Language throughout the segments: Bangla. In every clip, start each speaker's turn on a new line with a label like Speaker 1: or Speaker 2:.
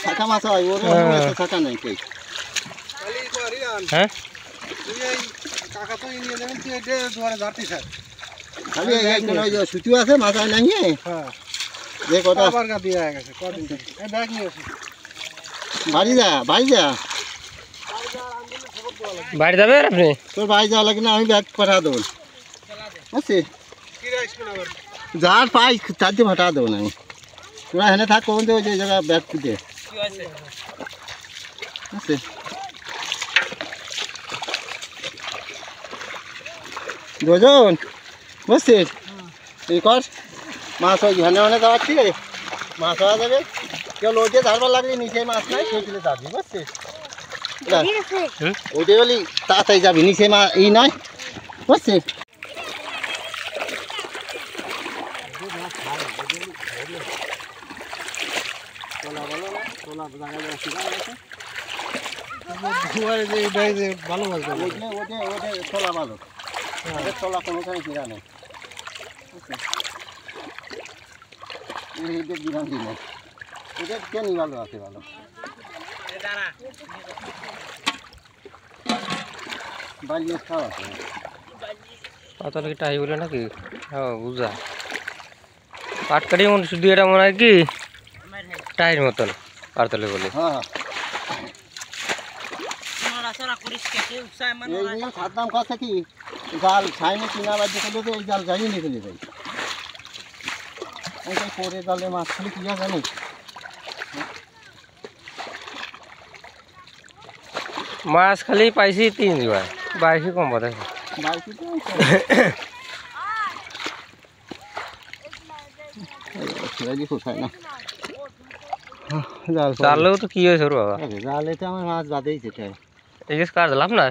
Speaker 1: ছাকা মাছ হয় ওর ছাকা নাই কই
Speaker 2: হ্যাঁ
Speaker 1: কাকা তো নিয়ে যাবেন তুই এটা দুয়ারে যাচ্ছি স্যার খালি এই কোন ওই সুতি আছে মাথায় নাই হ্যাঁ যে কত আবার গা দিয়া গেছে কদিন এই ব্যাগ নিয়ে আসি বাড়ি যা
Speaker 2: বাড়ি যাবে আপনি
Speaker 1: তোর বাড়ি যাওয়া লাগে না আমি ব্যাগ পাঠা দেবো বুঝছি যার পাই তার দিয়ে পাঠা দেবো না আমি তোরা হেনে থাক কোন ওই যে জায়গা ব্যাগ খুঁজে বুঝছি দুজন বুঝছিস এই কর মাছ ওই হেনে হেনে যাওয়ার ঠিক আছে মাছ হওয়া যাবে কেউ লোটে ধারবার লাগলে নিচে মাছ নাই সেই তুলে যাবি বুঝছিস ওইটাই বলি তাড়াতাড়ি যাবি নিচে মা ই নয় বুঝছিস ভালো মাছ তোলা ভালো তোলা কোনোখানে কিনা নেই বিরাম দিন এটা কেন ভালো আছে ভালো বালিয়ে খাওয়া আছে
Speaker 2: পাতলা কি টাই বলে নাকি হ্যাঁ বুঝা পাটকাটি মনে শুধু এটা মনে হয় কি টাইর মতন পাতলে বলে
Speaker 1: হ্যাঁ সাদ্দাম কথা কি জাল ছাইনে কিনা বাজে করলে তো এই জাল যাইয়ে নিয়ে চলে যাই ওইটাই পরে জালে মাছ খালি কিনা জানি
Speaker 2: মাছ খালি পাইছি 3 বার বাইশে কম বোধ
Speaker 1: বাইশে তো কোথায় না
Speaker 2: জালেও তো কি হয়েছে বাবা
Speaker 1: জালে তো আমার মাছ বাদেই সেটাই
Speaker 2: এই গাছ কার দিলাম না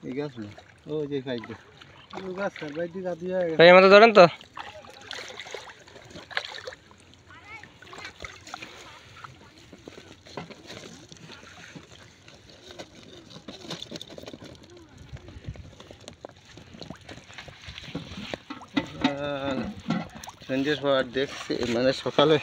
Speaker 1: এই গাছ না ও যে খাইছে ও গাছ বাই দিগা দিয়ে
Speaker 2: এই মতো ধরেন তো
Speaker 1: সন্ধ্যের পর দেখছি মানে সকালে